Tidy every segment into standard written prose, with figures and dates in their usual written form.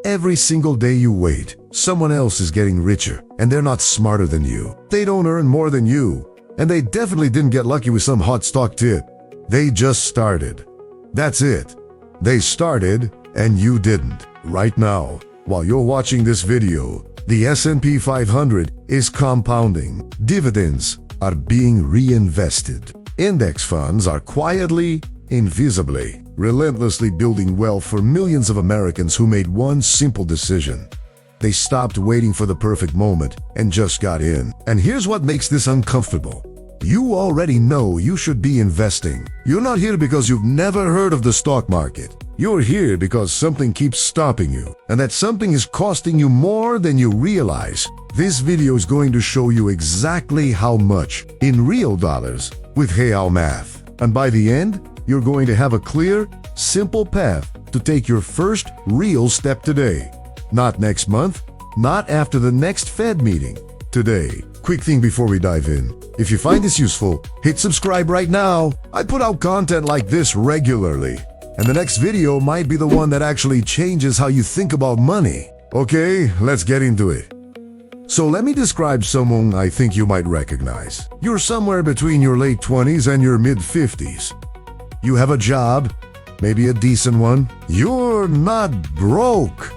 Every single day you wait, someone else is getting richer, and they're not smarter than you. They don't earn more than you, and they definitely didn't get lucky with some hot stock tip. They just started. That's it. They started, and you didn't. Right now, while you're watching this video, the S&P 500 is compounding. Dividends are being reinvested. Index funds are quietly, invisibly, relentlessly building wealth for millions of Americans who made one simple decision. They stopped waiting for the perfect moment and just got in. And here's what makes this uncomfortable. You already know you should be investing. You're not here because you've never heard of the stock market. You're here because something keeps stopping you, and that something is costing you more than you realize. This video is going to show you exactly how much, in real dollars, with Hayao math. And by the end, you're going to have a clear, simple path to take your first real step today. Not next month, not after the next Fed meeting. Today. Quick thing before we dive in. If you find this useful, hit subscribe right now. I put out content like this regularly. And the next video might be the one that actually changes how you think about money. Okay, let's get into it. So let me describe someone I think you might recognize. You're somewhere between your late 20s and your mid-50s. You have a job, maybe a decent one. You're not broke.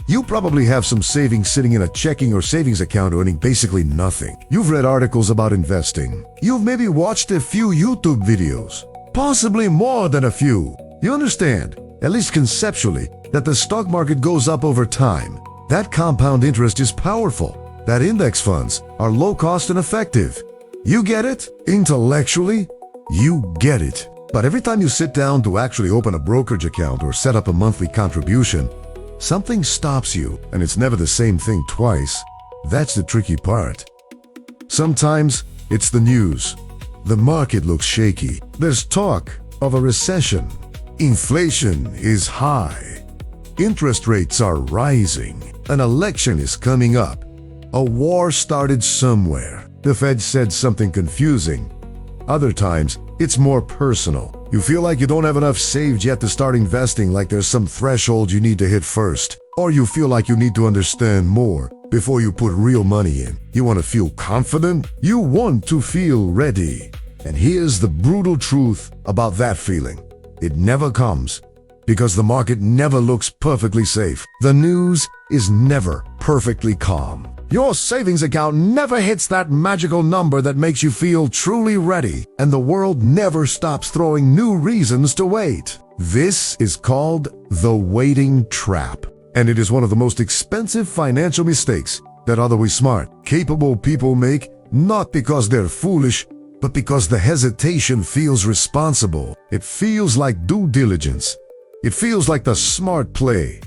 You probably have some savings sitting in a checking or savings account earning basically nothing. You've read articles about investing. You've maybe watched a few YouTube videos, possibly more than a few. You understand, at least conceptually, that the stock market goes up over time. That compound interest is powerful. That index funds are low cost and effective. You get it? Intellectually, you get it. But every time you sit down to actually open a brokerage account or set up a monthly contribution, something stops you, and it's never the same thing twice. That's the tricky part. Sometimes it's the news. The market looks shaky. There's talk of a recession. Inflation is high. Interest rates are rising. An election is coming up. A war started somewhere. The Fed said something confusing. Other times, it's more personal. You feel like you don't have enough saved yet to start investing, like there's some threshold you need to hit first. Or you feel like you need to understand more before you put real money in. You want to feel confident? You want to feel ready. And here's the brutal truth about that feeling. It never comes, because the market never looks perfectly safe. The news is never perfectly calm. Your savings account never hits that magical number that makes you feel truly ready, and the world never stops throwing new reasons to wait. This is called the waiting trap, and it is one of the most expensive financial mistakes that otherwise smart, capable people make, not because they're foolish, but because the hesitation feels responsible. It feels like due diligence. It feels like the smart play.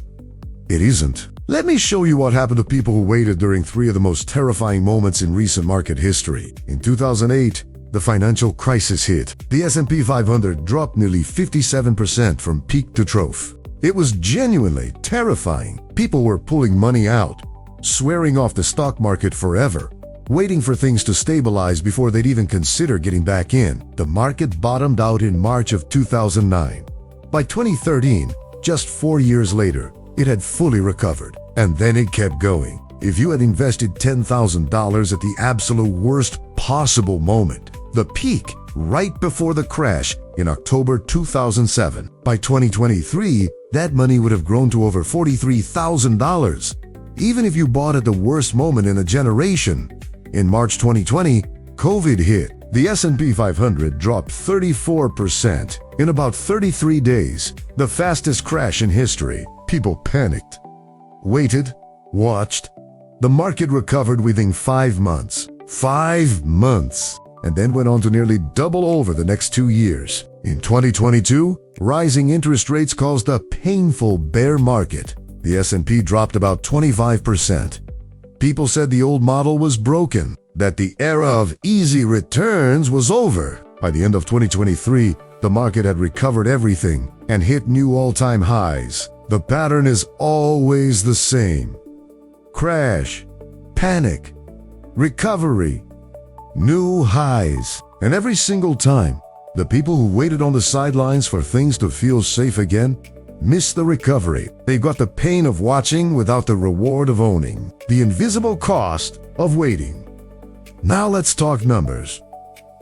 It isn't. Let me show you what happened to people who waited during three of the most terrifying moments in recent market history. In 2008, the financial crisis hit. The S&P 500 dropped nearly 57% from peak to trough. It was genuinely terrifying. People were pulling money out, swearing off the stock market forever, waiting for things to stabilize before they'd even consider getting back in. The market bottomed out in March of 2009. By 2013, just 4 years later, it had fully recovered, and then it kept going. If you had invested $10,000 at the absolute worst possible moment, the peak right before the crash in October 2007, by 2023, that money would have grown to over $43,000. Even if you bought at the worst moment in a generation. In March 2020, COVID hit. The S&P 500 dropped 34% in about 33 days, the fastest crash in history. People panicked, waited, watched. The market recovered within 5 months. 5 months! And then went on to nearly double over the next 2 years. In 2022, rising interest rates caused a painful bear market. The S&P dropped about 25%. People said the old model was broken, that the era of easy returns was over. By the end of 2023, the market had recovered everything and hit new all-time highs. The pattern is always the same. Crash, panic, recovery, new highs. And every single time, the people who waited on the sidelines for things to feel safe again missed the recovery. They got the pain of watching without the reward of owning. The invisible cost of waiting. Now let's talk numbers.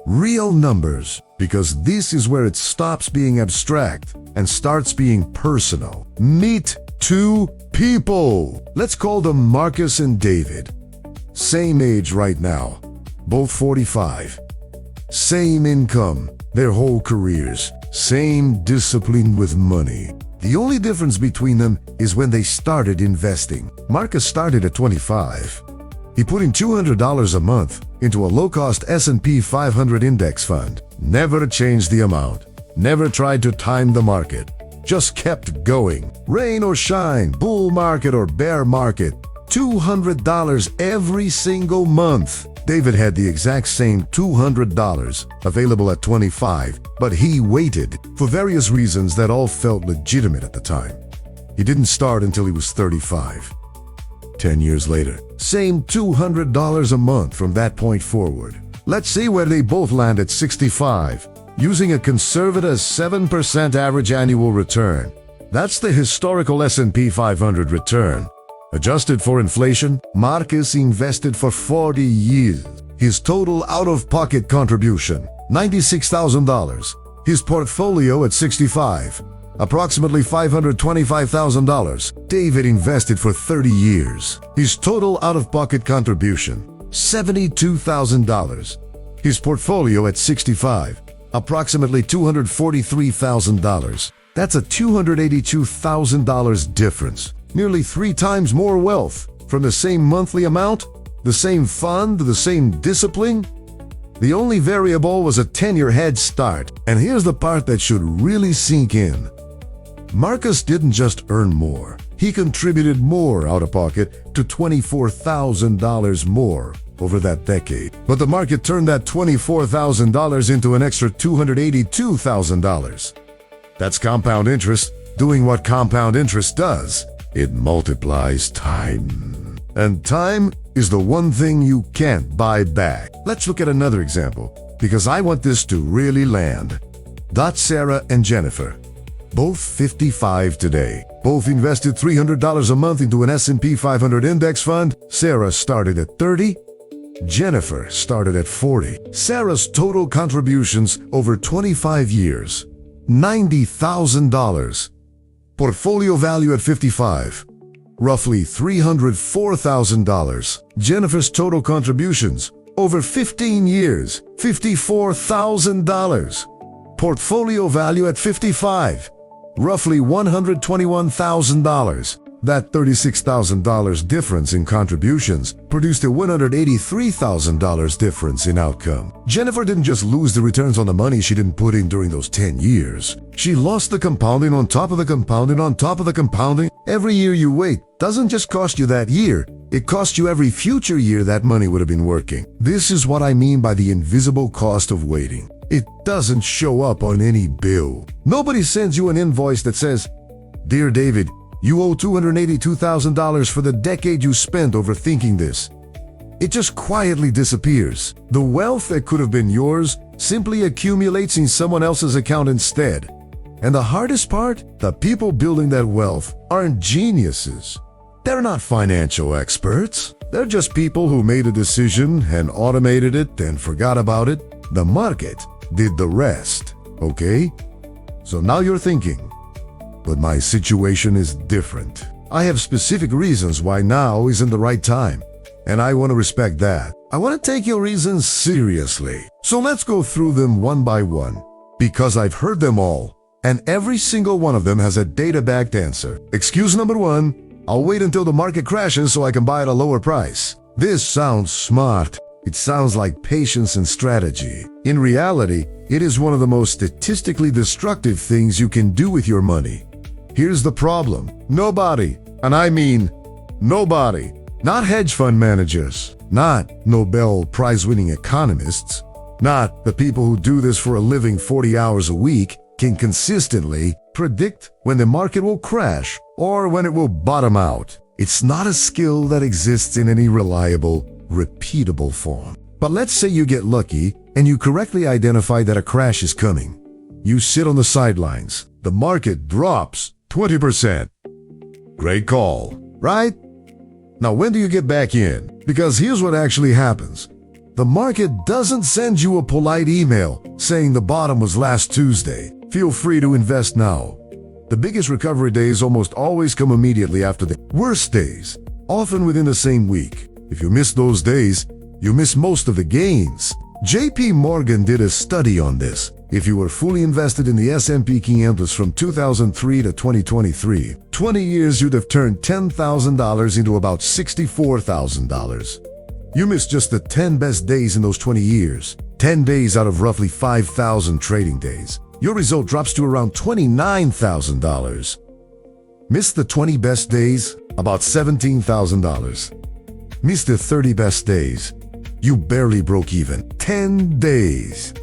Real numbers, because this is where it stops being abstract and starts being personal. Meet two people. Let's call them Marcus and David. Same age right now, both 45. Same income, their whole careers. Same discipline with money. The only difference between them is when they started investing. Marcus started at 25. He put in $200 a month into a low-cost S&P 500 index fund. Never changed the amount. Never tried to time the market. Just kept going. Rain or shine, bull market or bear market. $200 every single month. David had the exact same $200 available at 25, but he waited for various reasons that all felt legitimate at the time. He didn't start until he was 35. 10 years later, same $200 a month from that point forward. Let's see where they both land at 65, using a conservative 7% average annual return. That's the historical S&P 500 return. Adjusted for inflation, Marcus invested for 40 years. His total out-of-pocket contribution, $96,000. His portfolio at 65, approximately $525,000. David invested for 30 years. His total out-of-pocket contribution, $72,000. His portfolio at 65, approximately $243,000. That's a $282,000 difference. Nearly 3 times more wealth from the same monthly amount, the same fund, the same discipline. The only variable was a 10-year head start. And here's the part that should really sink in. Marcus didn't just earn more. He contributed more out of pocket to $24,000 more over that decade. But the market turned that $24,000 into an extra $282,000. That's compound interest doing what compound interest does. It multiplies time. And time is the one thing you can't buy back. Let's look at another example, because I want this to really land. Sarah and Jennifer, both 55 today. Both invested $300 a month into an S&P 500 index fund. Sarah started at 30. Jennifer started at 40. Sarah's total contributions over 25 years, $90,000. Portfolio value at 55, roughly $304,000. Jennifer's total contributions over 15 years, $54,000. Portfolio value at 55, roughly $121,000. That $36,000 difference in contributions produced a $183,000 difference in outcome. Jennifer didn't just lose the returns on the money she didn't put in during those 10 years. She lost the compounding on top of the compounding on top of the compounding. Every year you wait doesn't just cost you that year. It costs you every future year that money would have been working. This is what I mean by the invisible cost of waiting. It doesn't show up on any bill. Nobody sends you an invoice that says, "Dear David, you owe $282,000 for the decade you spent overthinking this." It just quietly disappears. The wealth that could have been yours simply accumulates in someone else's account instead. And the hardest part? The people building that wealth aren't geniuses. They're not financial experts. They're just people who made a decision and automated it and forgot about it. The market did the rest, okay? So now you're thinking, but my situation is different. I have specific reasons why now isn't the right time, and I want to respect that. I want to take your reasons seriously. So let's go through them one by one, because I've heard them all, and every single one of them has a data-backed answer. Excuse number 1, I'll wait until the market crashes so I can buy at a lower price. This sounds smart. It sounds like patience and strategy. In reality, it is one of the most statistically destructive things you can do with your money. Here's the problem. Nobody, and I mean nobody, not hedge fund managers, not Nobel Prize-winning economists, not the people who do this for a living 40 hours a week, can consistently predict when the market will crash or when it will bottom out. It's not a skill that exists in any reliable, repeatable form. But let's say you get lucky and you correctly identify that a crash is coming. You sit on the sidelines. The market drops 20%. Great call, right? Now, when do you get back in? Because here's what actually happens. The market doesn't send you a polite email saying the bottom was last Tuesday. Feel free to invest now. The biggest recovery days almost always come immediately after the worst days, often within the same week. If you miss those days, you miss most of the gains. JP Morgan did a study on this. If you were fully invested in the S&P 500 from 2003 to 2023, 20 years you'd have turned $10,000 into about $64,000. You missed just the 10 best days in those 20 years. 10 days out of roughly 5,000 trading days. Your result drops to around $29,000. Missed the 20 best days? About $17,000. Missed the 30 best days? You barely broke even. 10 days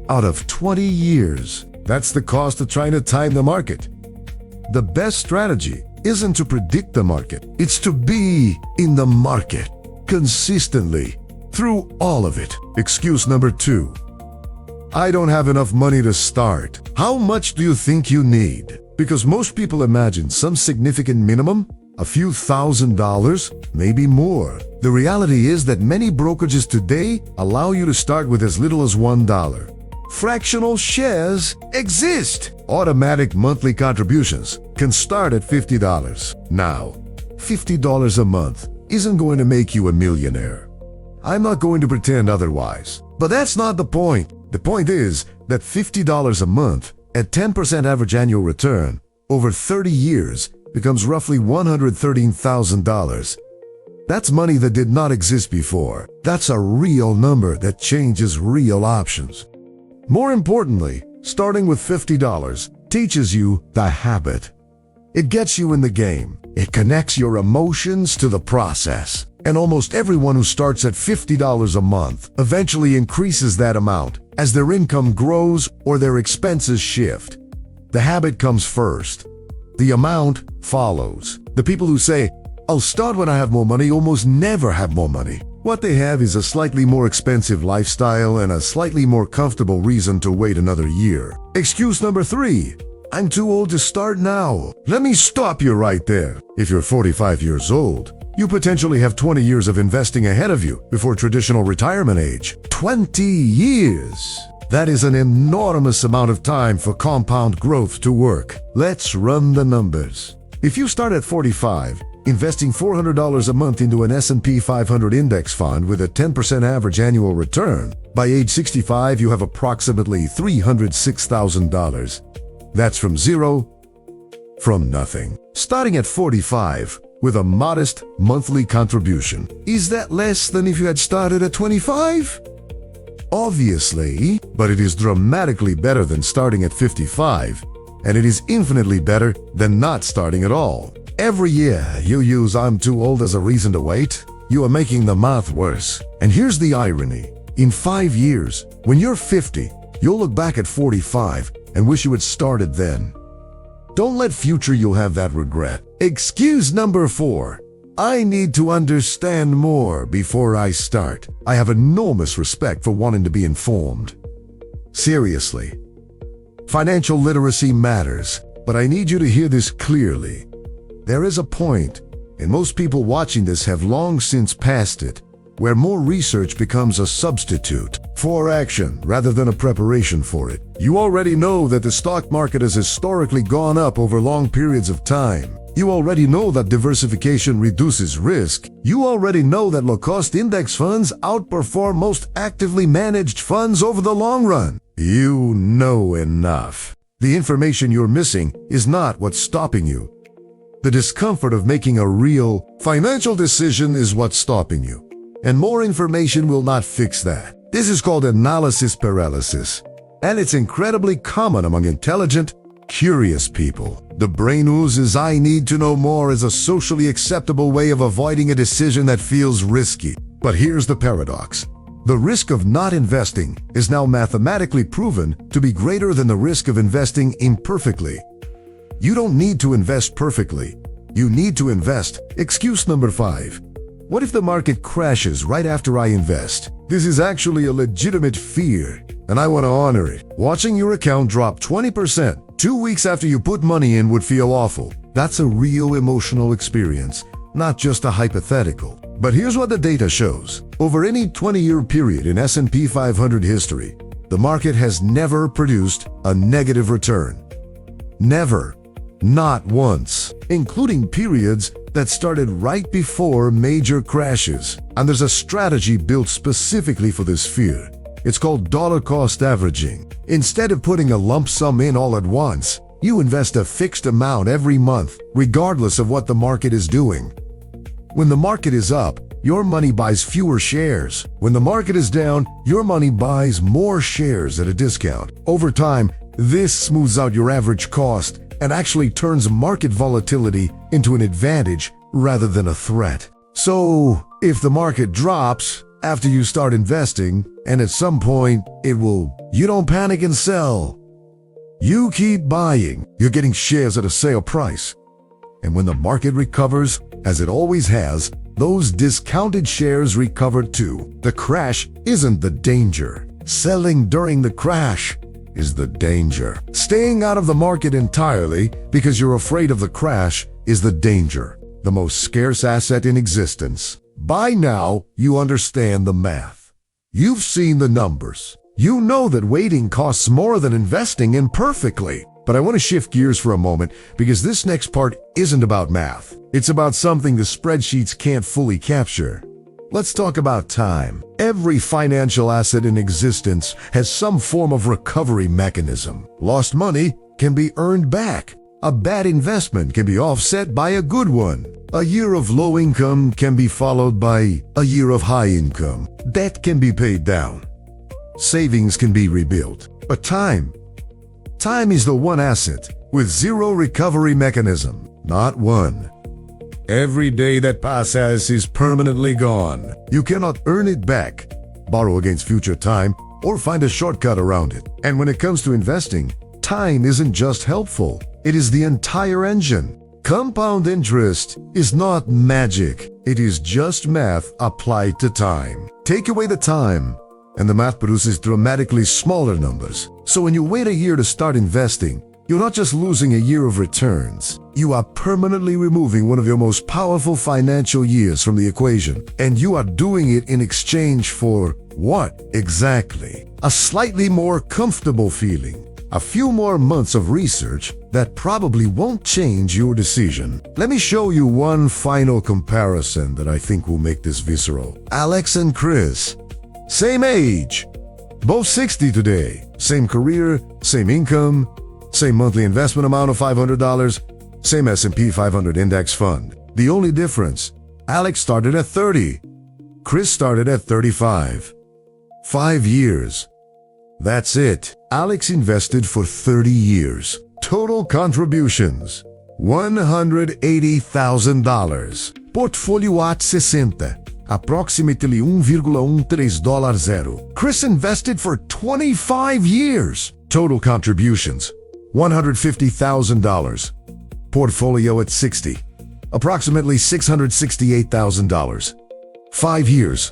out of 20 years. That's the cost of trying to time the market. The best strategy isn't to predict the market. It's to be in the market consistently through all of it. Excuse number 2. I don't have enough money to start. How much do you think you need? Because most people imagine some significant minimum, a few $1,000s, maybe more. The reality is that many brokerages today allow you to start with as little as $1. Fractional shares exist. Automatic monthly contributions can start at $50. Now, $50 a month isn't going to make you a millionaire. I'm not going to pretend otherwise. But that's not the point. The point is that $50 a month at 10% average annual return over 30 years becomes roughly $113,000. That's money that did not exist before. That's a real number that changes real options. More importantly, starting with $50 teaches you the habit. It gets you in the game. It connects your emotions to the process. And almost everyone who starts at $50 a month eventually increases that amount as their income grows or their expenses shift. The habit comes first. The amount follows. The people who say, "I'll start when I have more money," almost never have more money. What they have is a slightly more expensive lifestyle and a slightly more comfortable reason to wait another year. Excuse number 3. I'm too old to start now. Let me stop you right there. If you're 45 years old, you potentially have 20 years of investing ahead of you before traditional retirement age. 20 years! That is an enormous amount of time for compound growth to work. Let's run the numbers. If you start at 45, investing $400 a month into an S&P 500 index fund with a 10% average annual return, by age 65 you have approximately $306,000. That's from zero, from nothing. Starting at 45 with a modest monthly contribution. Is that less than if you had started at 25? Obviously, but it is dramatically better than starting at 55, and it is infinitely better than not starting at all. Every year you use "I'm too old" as a reason to wait, you are making the math worse. And here's the irony. In 5 years, when you're 50, you'll look back at 45 and wish you had started then. Don't let future you'll have that regret. Excuse number 4. I need to understand more before I start. I have enormous respect for wanting to be informed. Seriously. Financial literacy matters, but I need you to hear this clearly. There is a point, and most people watching this have long since passed it, where more research becomes a substitute for action rather than a preparation for it. You already know that the stock market has historically gone up over long periods of time. You already know that diversification reduces risk. You already know that low-cost index funds outperform most actively managed funds over the long run. You know enough. The information you're missing is not what's stopping you. The discomfort of making a real financial decision is what's stopping you. And more information will not fix that. This is called analysis paralysis. And it's incredibly common among intelligent, curious people. The brain oozes "I need to know more" is a socially acceptable way of avoiding a decision that feels risky. But here's the paradox. The risk of not investing is now mathematically proven to be greater than the risk of investing imperfectly. You don't need to invest perfectly. You need to invest. Excuse number 5. What if the market crashes right after I invest? This is actually a legitimate fear, and I want to honor it. Watching your account drop 20%, 2 weeks after you put money in would feel awful. That's a real emotional experience, not just a hypothetical. But here's what the data shows. Over any 20-year period in S&P 500 history, the market has never produced a negative return. Never. Not once. Including periods that started right before major crashes. And there's a strategy built specifically for this fear. It's called dollar cost averaging. Instead of putting a lump sum in all at once, you invest a fixed amount every month, regardless of what the market is doing. When the market is up, your money buys fewer shares. When the market is down, your money buys more shares at a discount. Over time, this smooths out your average cost and actually turns market volatility into an advantage rather than a threat. So, if the market drops after you start investing, and at some point it will, you don't panic and sell. You keep buying. You're getting shares at a sale price. And when the market recovers, as it always has, those discounted shares recover too. The crash isn't the danger. Selling during the crash is the danger. Staying out of the market entirely because you're afraid of the crash is the danger. The most scarce asset in existence. By now, you understand the math. You've seen the numbers. You know that waiting costs more than investing imperfectly. But I want to shift gears for a moment because this next part isn't about math. It's about something the spreadsheets can't fully capture. Let's talk about time. Every financial asset in existence has some form of recovery mechanism. Lost money can be earned back. A bad investment can be offset by a good one. A year of low income can be followed by a year of high income. Debt can be paid down. Savings can be rebuilt. But time is the one asset with zero recovery mechanism. Not one. Every day that passes is permanently gone. You cannot earn it back, borrow against future time, or find a shortcut around it. And when it comes to investing, time isn't just helpful. It is the entire engine. Compound interest is not magic. It is just math applied to time. Take away the time, and the math produces dramatically smaller numbers. So when you wait a year to start investing, you're not just losing a year of returns. You are permanently removing one of your most powerful financial years from the equation. And you are doing it in exchange for what exactly? A slightly more comfortable feeling. A few more months of research that probably won't change your decision. Let me show you one final comparison that I think will make this visceral. Alex and Chris. Same age. Both 60 today. Same career, same income, same monthly investment amount of $500, same S&P 500 index fund. The only difference, Alex started at 30. Chris started at 35. 5 years. That's it. Alex invested for 30 years. Total contributions, $180,000. Portfolio at 60, approximately $1,130. Chris invested for 25 years. Total contributions, $150,000. Portfolio at 60, approximately $668,000. 5 years,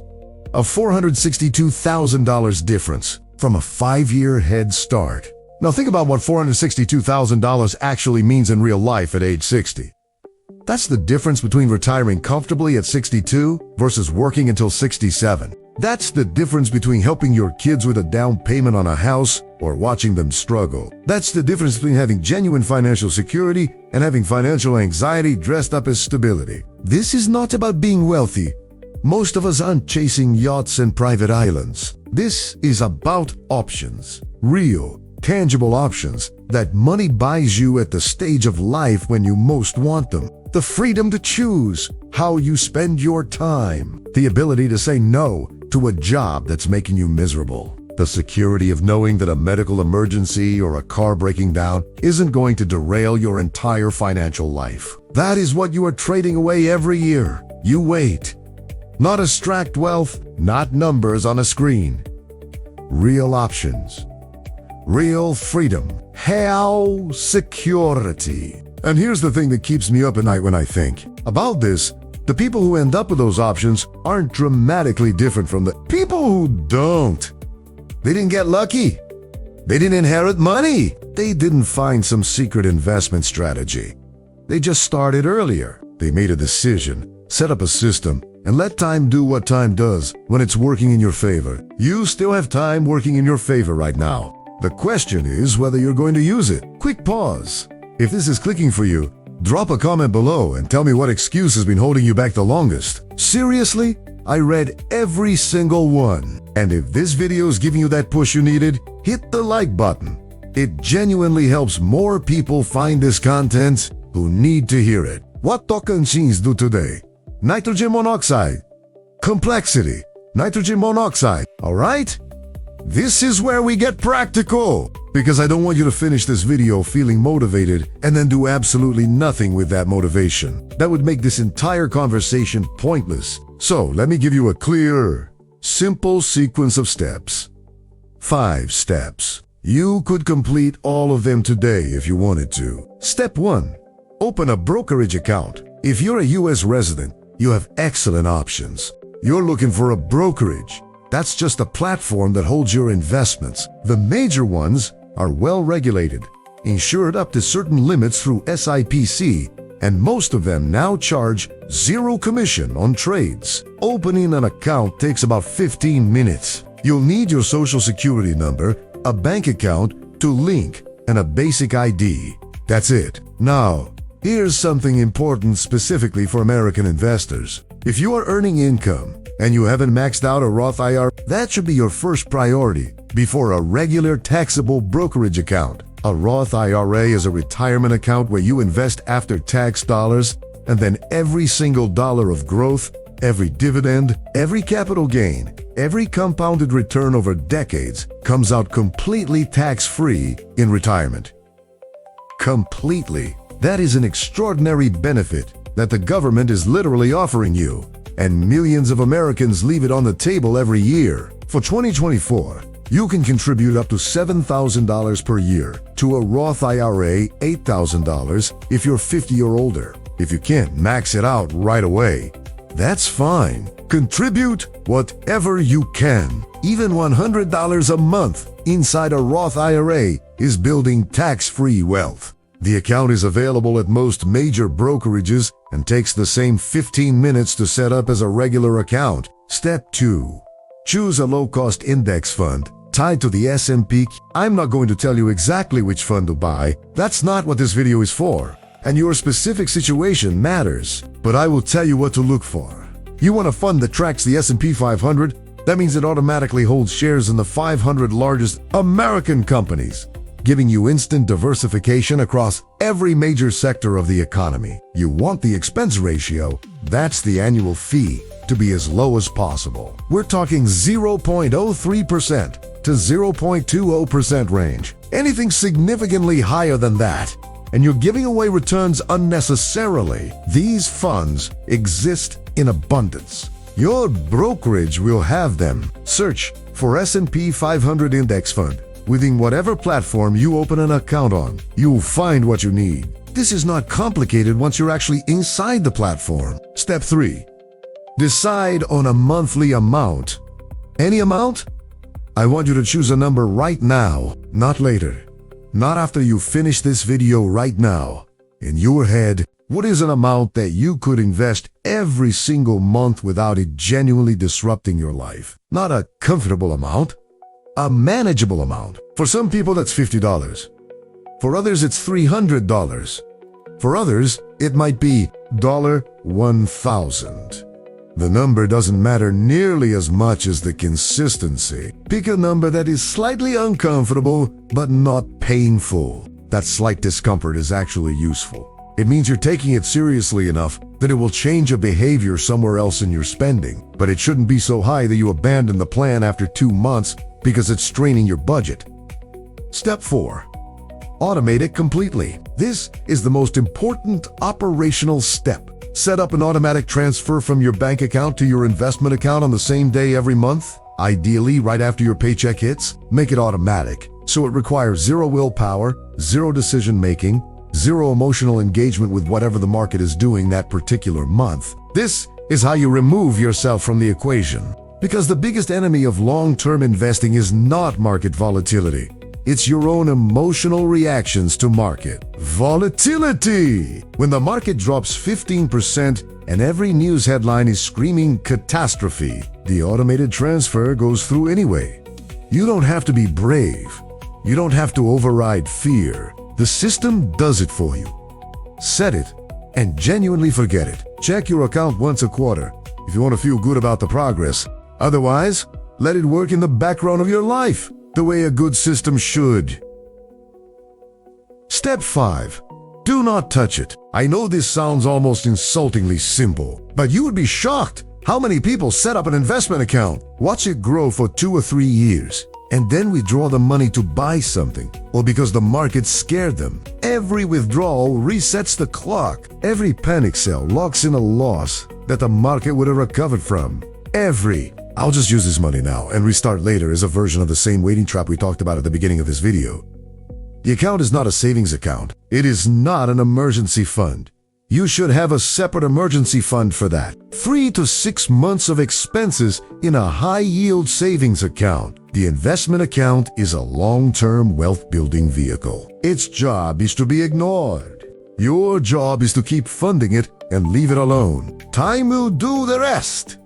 a $462,000 difference from a 5-year head start. Now think about what $462,000 actually means in real life at age 60. That's the difference between retiring comfortably at 62 versus working until 67. That's the difference between helping your kids with a down payment on a house or watching them struggle. That's the difference between having genuine financial security and having financial anxiety dressed up as stability. This is not about being wealthy. Most of us aren't chasing yachts and private islands. This is about options. Real, tangible options that money buys you at the stage of life when you most want them. The freedom to choose how you spend your time. The ability to say no to a job that's making you miserable. The security of knowing that a medical emergency or a car breaking down isn't going to derail your entire financial life. That is what you are trading away every year. You wait. Not abstract wealth, not numbers on a screen. Real options. Real freedom. Real security. And here's the thing that keeps me up at night when I think about this. The people who end up with those options aren't dramatically different from the people who don't. They didn't get lucky. They didn't inherit money. They didn't find some secret investment strategy. They just started earlier. They made a decision, set up a system, and let time do what time does when it's working in your favor. You still have time working in your favor right now. The question is whether you're going to use it. Quick pause. If this is clicking for you, drop a comment below and tell me what excuse has been holding you back the longest. Seriously? I read every single one. And if this video is giving you that push you needed, hit the like button. It genuinely helps more people find this content who need to hear it. What tokens do today? Nitrogen monoxide. Complexity. Nitrogen monoxide. All right? This is where we get practical. Because I don't want you to finish this video feeling motivated and then do absolutely nothing with that motivation. That would make this entire conversation pointless. So let me give you a clear, simple sequence of steps. 5 steps. You could complete all of them today if you wanted to. Step 1. Open a brokerage account. If you're a US resident, you have excellent options. You're looking for a brokerage. That's just a platform that holds your investments. The major ones are well regulated, insured up to certain limits through SIPC, and most of them now charge 0 commission on trades. Opening an account takes about 15 minutes. You'll need your social security number, a bank account to link, and a basic ID. That's it. Now, here's something important specifically for American investors. If you are earning income and you haven't maxed out a Roth IRA, that should be your first priority before a regular taxable brokerage account. A Roth IRA is a retirement account where you invest after-tax dollars, and then every single dollar of growth, every dividend, every capital gain, every compounded return over decades comes out completely tax-free in retirement. Completely. That is an extraordinary benefit that the government is literally offering you, and millions of Americans leave it on the table every year. For 2024, you can contribute up to $7,000 per year to a Roth IRA, $8,000 if you're 50 or older. If you can't max it out right away, that's fine. Contribute whatever you can. Even $100 a month inside a Roth IRA is building tax-free wealth. The account is available at most major brokerages and takes the same 15 minutes to set up as a regular account. Step 2. Choose a low-cost index fund tied to the S&P. I'm not going to tell you exactly which fund to buy. That's not what this video is for. And your specific situation matters. But I will tell you what to look for. You want a fund that tracks the S&P 500? That means it automatically holds shares in the 500 largest American companies, giving you instant diversification across every major sector of the economy. You want the expense ratio, that's the annual fee, to be as low as possible. We're talking 0.03% to 0.20% range. Anything significantly higher than that, and you're giving away returns unnecessarily. These funds exist in abundance. Your brokerage will have them. Search for S&P 500 Index Fund. Within whatever platform you open an account on, you'll find what you need. This is not complicated once you're actually inside the platform. Step 3. Decide on a monthly amount. Any amount? I want you to choose a number right now, not later. Not after you finish this video right now. In your head, what is an amount that you could invest every single month without it genuinely disrupting your life? Not a comfortable amount. A manageable amount. For some people, that's $50. For others, it's $300. For others, it might be $1,000. The number doesn't matter nearly as much as the consistency. Pick a number that is slightly uncomfortable, but not painful. That slight discomfort is actually useful. It means you're taking it seriously enough that it will change a behavior somewhere else in your spending. But it shouldn't be so high that you abandon the plan after 2 months because it's straining your budget. Step 4. Automate it completely. This is the most important operational step. Set up an automatic transfer from your bank account to your investment account on the same day every month, ideally right after your paycheck hits. Make it automatic, so it requires 0 willpower, 0 decision-making, 0 emotional engagement with whatever the market is doing that particular month. This is how you remove yourself from the equation. Because the biggest enemy of long-term investing is not market volatility. It's your own emotional reactions to market. Volatility! When the market drops 15% and every news headline is screaming catastrophe, the automated transfer goes through anyway. You don't have to be brave. You don't have to override fear. The system does it for you. Set it and genuinely forget it. Check your account once a quarter if you want to feel good about the progress. Otherwise, let it work in the background of your life, the way a good system should. Step 5. Do not touch it. I know this sounds almost insultingly simple, but you would be shocked how many people set up an investment account, watch it grow for 2 or 3 years, and then withdraw the money to buy something, or because the market scared them. Every withdrawal resets the clock. Every panic sell locks in a loss that the market would have recovered from. I'll just use this money now and restart later is a version of the same waiting trap we talked about at the beginning of this video. The account is not a savings account. It is not an emergency fund. You should have a separate emergency fund for that. 3 to 6 months of expenses in a high-yield savings account. The investment account is a long-term wealth-building vehicle. Its job is to be ignored. Your job is to keep funding it and leave it alone. Time will do the rest.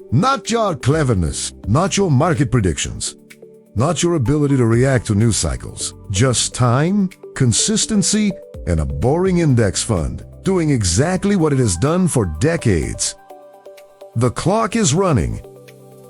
Not your cleverness, not your market predictions, not your ability to react to news cycles. Just time, consistency, and a boring index fund, doing exactly what it has done for decades. The clock is running.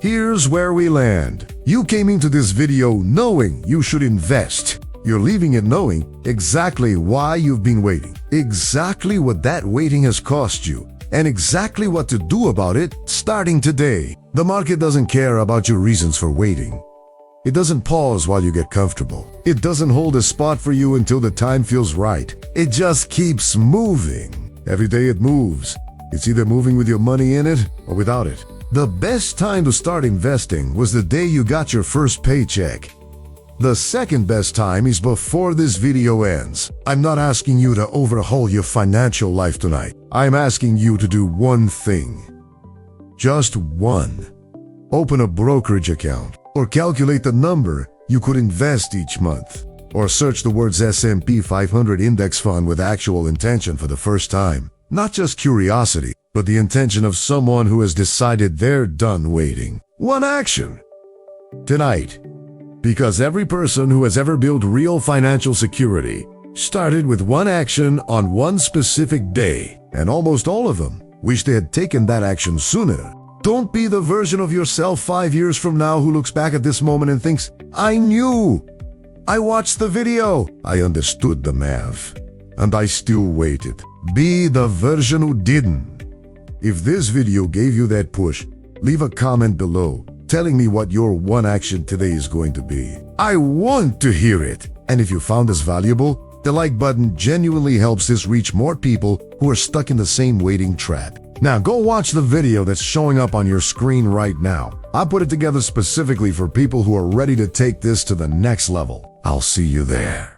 Here's where we land. You came into this video knowing you should invest. You're leaving it knowing exactly why you've been waiting, exactly what that waiting has cost you, and exactly what to do about it starting today. The market doesn't care about your reasons for waiting. It doesn't pause while you get comfortable. It doesn't hold a spot for you until the time feels right. It just keeps moving. Every day it moves. It's either moving with your money in it or without it. The best time to start investing was the day you got your first paycheck. The second best time is before this video ends. I'm not asking you to overhaul your financial life tonight. I'm asking you to do one thing. Just one. Open a brokerage account, or calculate the number you could invest each month, or search the words S&P 500 index fund with actual intention for the first time. Not just curiosity, but the intention of someone who has decided they're done waiting. One action. Tonight. Because every person who has ever built real financial security started with one action on one specific day, and almost all of them wish they had taken that action sooner. Don't be the version of yourself 5 years from now who looks back at this moment and thinks, I knew. I watched the video. I understood the math. And I still waited. Be the version who didn't. If this video gave you that push, leave a comment below telling me what your one action today is going to be. I want to hear it. And if you found this valuable, the like button genuinely helps this reach more people who are stuck in the same waiting trap. Now go watch the video that's showing up on your screen right now. I put it together specifically for people who are ready to take this to the next level. I'll see you there.